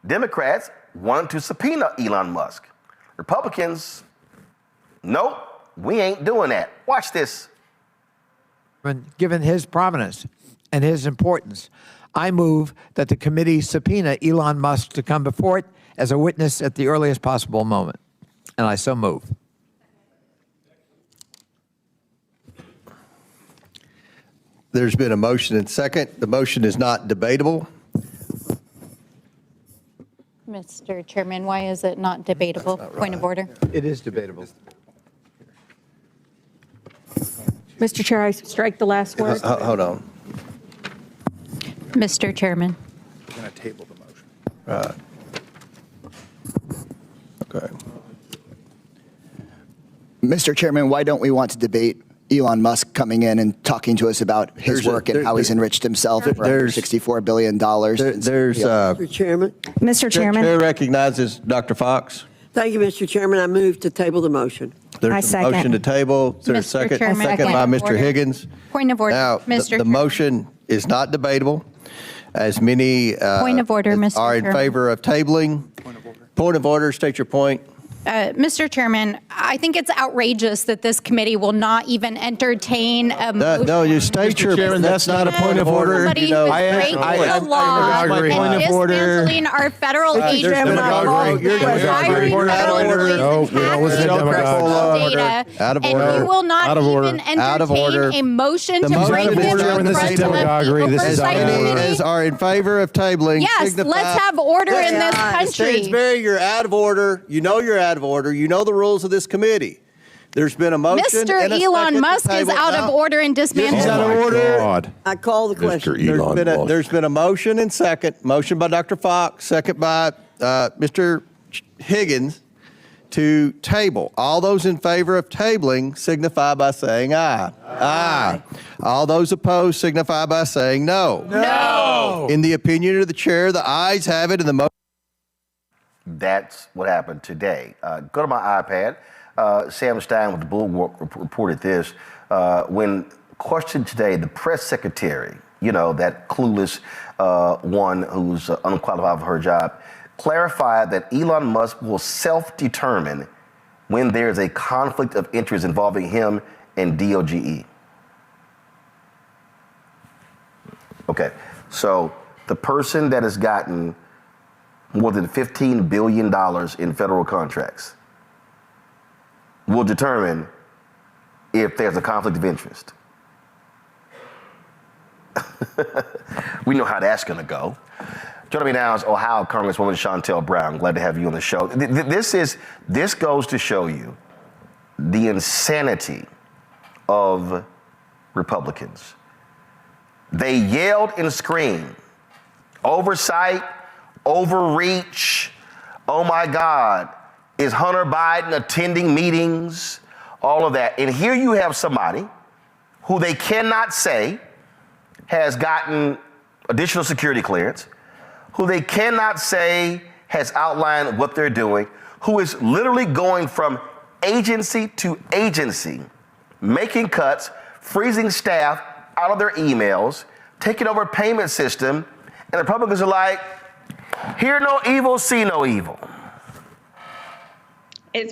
Democrats wanted to subpoena Elon Musk. Republicans, nope, we ain't doing that. Watch this. Given his prominence and his importance, I move that the committee subpoena Elon Musk to come before it as a witness at the earliest possible moment. And I so move. There's been a motion and second. The motion is not debatable. Mr. Chairman, why is it not debatable? Point of order. It is debatable. Mr. Chair, I strike the last word. Hold on. Mr. Chairman. We're going to table the motion. Okay. Mr. Chairman, why don't we want to debate Elon Musk coming in and talking to us about his work and how he's enriched himself for $64 billion? Mr. Chairman. Mr. Chairman. Chair recognizes Dr. Fox. Thank you, Mr. Chairman. I move to table the motion. There's a motion to table. Is there a second? Chairman, Second by point of Mr. order. Higgins. Point of order, Now, Mr. the motion is not debatable. As many Point of order, Mr. are in Chairman. favor of tabling. Point of order. State your point. Mr. Chairman, I think it's outrageous that this committee will not even entertain a motion. No, you state your. Chairman, that's not a point of order. Somebody You know, who's breaking I the law agree. Point and of order. dismantling our federal agencies. You're out of order. No, we don't listen to demagogues. Data, Out of and order. you will not Out of order. even Out of order. entertain a motion The to motion bring is this adjourned. to the This is president of the demagoguery. This is Oversight out of order. Committee. As are in favor of tabling. Yes, signify. let's have order in this country. Stansbury, you're out of order. You know you're out of order. You know the rules of this committee. There's been a motion. Mr. and a Elon second to Musk is table. out of Now, order and dismantling. He's out of order. I call the question. There's been a motion and second. Motion by Dr. Fox, second by Mr. Higgins to table. All those in favor of tabling signify by saying aye. Aye. All those opposed signify by saying no. No. In the opinion of the chair, the ayes have it and the motion. That's what happened today. Go to my iPad. Sam Stein with the Bulwark reported this. When questioned today, the press secretary, you know, that clueless one who's unqualified for her job, clarified that Elon Musk will self-determine when there's a conflict of interest involving him and DOGE. Okay, so the person that has gotten more than $15 billion in federal contracts will determine if there's a conflict of interest. We know how that's going to go. Joining me now is Ohio Congresswoman Shontel Brown. Glad to have you on the show. This goes to show you the insanity of Republicans. They yelled and screamed, oversight, overreach, oh my God, is Hunter Biden attending meetings, all of that. And here you have somebody who they cannot say has gotten additional security clearance, who they cannot say has outlined what they're doing, who is literally going from agency to agency, making cuts, freezing staff out of their emails, taking over payment system, and the Republicans are like, hear no evil, see no evil.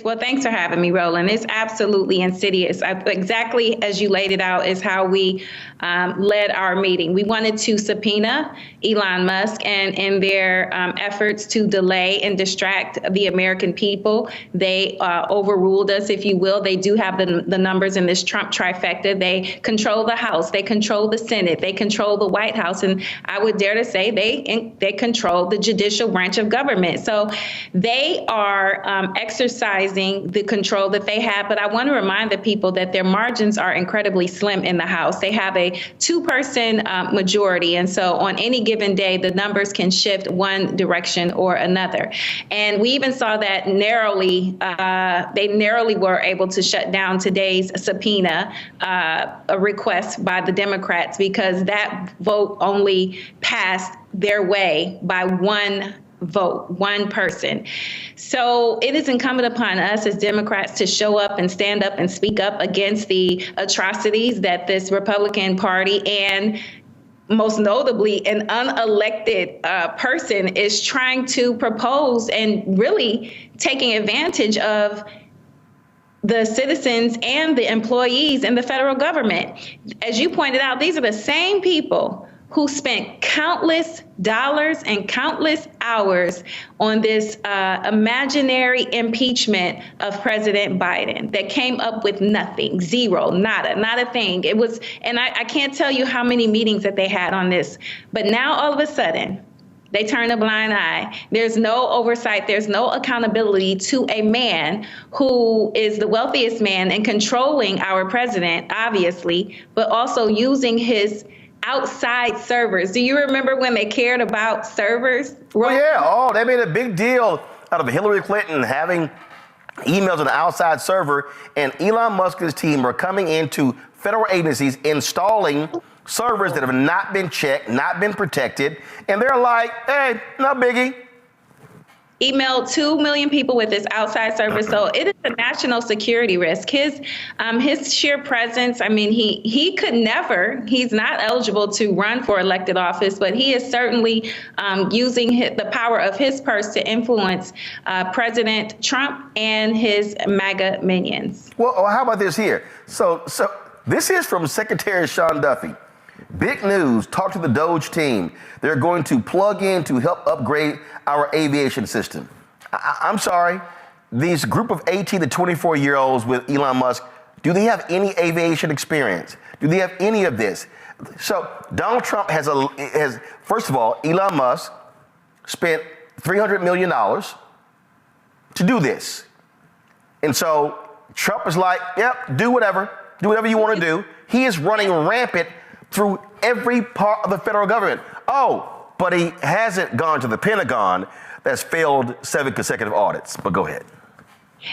Well, thanks for having me, Roland. It's absolutely insidious. Exactly as you laid it out is how we led our meeting. We wanted to subpoena Elon Musk, and in their efforts to delay and distract the American people, they overruled us, if you will. They do have the numbers in this Trump trifecta. They control the House, they control the Senate, they control the White House, and I would dare to say they control the judicial branch of government. So they are exercising the control that they have. But I want to remind the people that their margins are incredibly slim in the House. They have a two-person majority. And so on any given day, the numbers can shift one direction or another. And we even saw that narrowly, they narrowly were able to shut down today's subpoena a request by the Democrats because that vote only passed their way by one vote, one person. So it is incumbent upon us as Democrats to show up and stand up and speak up against the atrocities that this Republican Party and most notably an unelected person, is trying to propose and really taking advantage of the citizens and the employees in the federal government. As you pointed out, these are the same people who spent countless dollars and countless hours on this imaginary impeachment of President Biden that came up with nothing, zero, nada, not a thing. It was, and I can't tell you how many meetings that they had on this, but now all of a sudden, they turn a blind eye. There's no oversight. There's no accountability to a man who is the wealthiest man and controlling our president, obviously, but also using his outside servers. Do you remember when they cared about servers? Well, yeah. Oh, they made a big deal out of Hillary Clinton having emails on the outside server, and Elon Musk and his team are coming into federal agencies installing servers that have not been checked, not been protected, and they're like, hey, no biggie. Emailed 2 million people with his outside server. So it is a national security risk. His sheer presence, I mean, he could never, he's not eligible to run for elected office, but he is certainly using the power of his purse to influence President Trump and his MAGA minions. Well, how about this here? So this is from Secretary Sean Duffy. Big news, talk to the Doge team. They're going to plug in to help upgrade our aviation system. I'm sorry, these group of 18 to 24-year-olds with Elon Musk, do they have any aviation experience? Do they have any of this? So Donald Trump has first of all, Elon Musk spent $300 million to do this. And so Trump is like, yep, do whatever you want to do. He is running rampant through every part of the federal government. Oh, but he hasn't gone to the Pentagon that's failed 7 consecutive audits. But go ahead.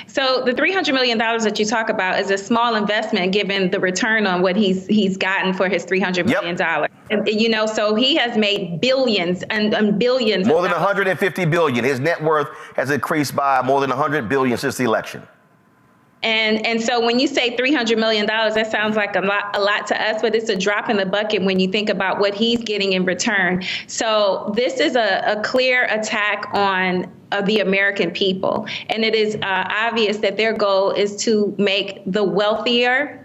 So the $300 million that you talk about is a small investment given the return on what he's gotten for his $300 million. And, you know, so he has made billions and billions. More than 150 billion. His net worth has increased by more than 100 billion since the election. And so when you say $300 million, that sounds like a lot to us, but it's a drop in the bucket when you think about what he's getting in return. So this is a clear attack on the American people. And it is obvious that their goal is to make the wealthiest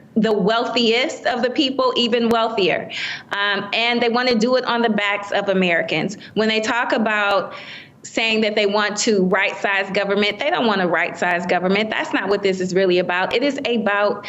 of the people even wealthier. And they want to do it on the backs of Americans. When they talk about saying that they want to right-size government. They don't want a right-size government. That's not what this is really about. It is about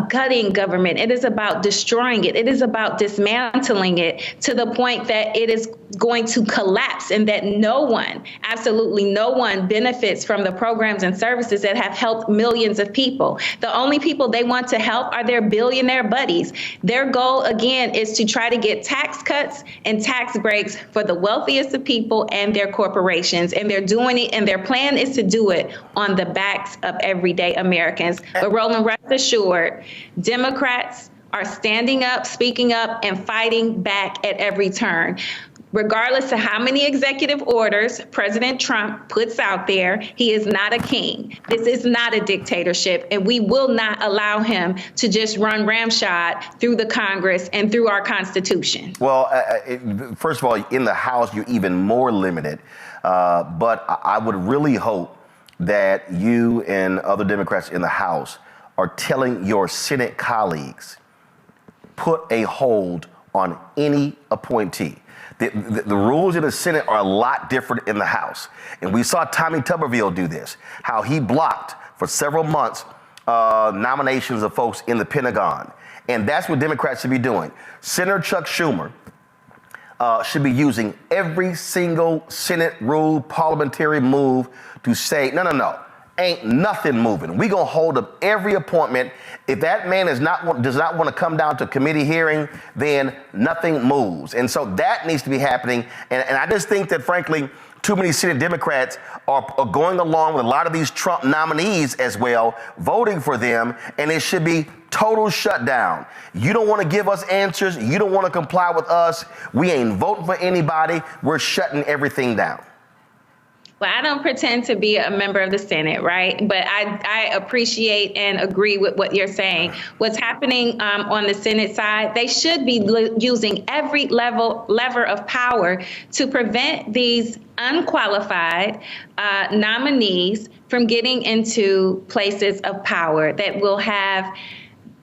gutting government. It is about destroying it. It is about dismantling it to the point that it is going to collapse and that no one, absolutely no one, benefits from the programs and services that have helped millions of people. The only people they want to help are their billionaire buddies. Their goal, again, is to try to get tax cuts and tax breaks for the wealthiest of people and their corporations. And they're doing it, and their plan is to do it on the backs of everyday Americans. But Roland, rest assured, Democrats are standing up, speaking up, and fighting back at every turn. Regardless of how many executive orders President Trump puts out there, he is not a king. This is not a dictatorship, and we will not allow him to just run ramshod through the Congress and through our Constitution. Well, first of all, in the House, you're even more limited. But I would really hope that you and other Democrats in the House are telling your Senate colleagues, put a hold on any appointee. The rules in the Senate are a lot different in the House. And we saw Tommy Tuberville do this, how he blocked for several months nominations of folks in the Pentagon. And that's what Democrats should be doing. Senator Chuck Schumer should be using every single Senate rule, parliamentary move to say, no, ain't nothing moving. We gonna hold up every appointment. If that man does not want to come down to committee hearing, then nothing moves. And so that needs to be happening. And I just think that, frankly, too many Senate Democrats are going along with a lot of these Trump nominees as well, voting for them, and it should be total shutdown. You don't want to give us answers. You don't want to comply with us. We ain't voting for anybody. We're shutting everything down. Well, I don't pretend to be a member of the Senate, right? But I appreciate and agree with what you're saying. What's happening on the Senate side, they should be using every lever of power to prevent these unqualified nominees from getting into places of power that will have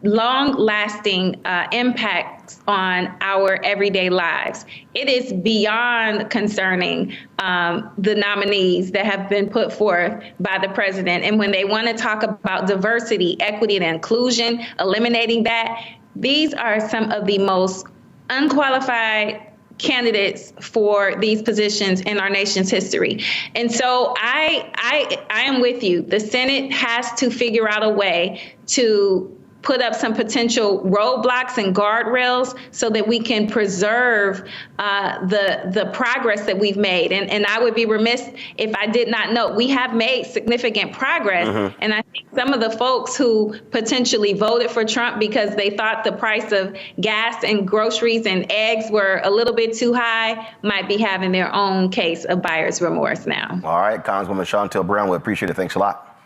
long-lasting impacts on our everyday lives. It is beyond concerning the nominees that have been put forth by the president. And when they want to talk about diversity, equity, and inclusion, eliminating that, these are some of the most unqualified candidates for these positions in our nation's history. And so I am with you. The Senate has to figure out a way to put up some potential roadblocks and guardrails so that we can preserve the progress that we've made. And I would be remiss if I did not note we have made significant progress. And I think some of the folks who potentially voted for Trump because they thought the price of gas and groceries and eggs were a little bit too high might be having their own case of buyer's remorse now. All right, Congresswoman Shontel Brown, we appreciate it. Thanks a lot.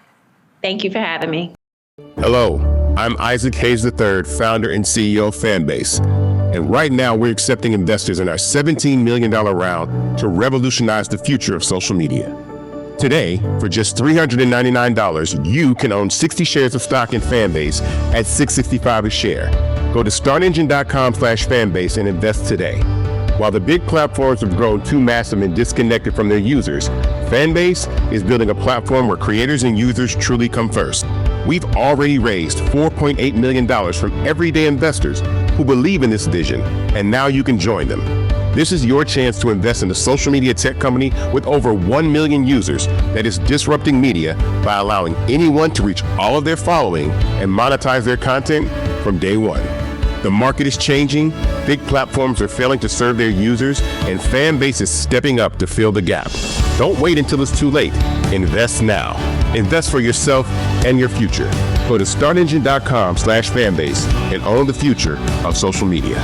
Thank you for having me. Hello, I'm Isaac Hayes III, founder and CEO of Fanbase. And right now we're accepting investors in our $17 million round to revolutionize the future of social media. Today, for just $399, you can own 60 shares of stock in Fanbase at $665 a share. Go to startengine.com/fanbase and invest today. While the big platforms have grown too massive and disconnected from their users, Fanbase is building a platform where creators and users truly come first. We've already raised $4.8 million from everyday investors who believe in this vision, and now you can join them. This is your chance to invest in a social media tech company with over 1 million users that is disrupting media by allowing anyone to reach all of their following and monetize their content from day one. The market is changing, big platforms are failing to serve their users, and Fanbase is stepping up to fill the gap. Don't wait until it's too late. Invest now. Invest for yourself and your future. Go to startengine.com/fanbase and own the future of social media.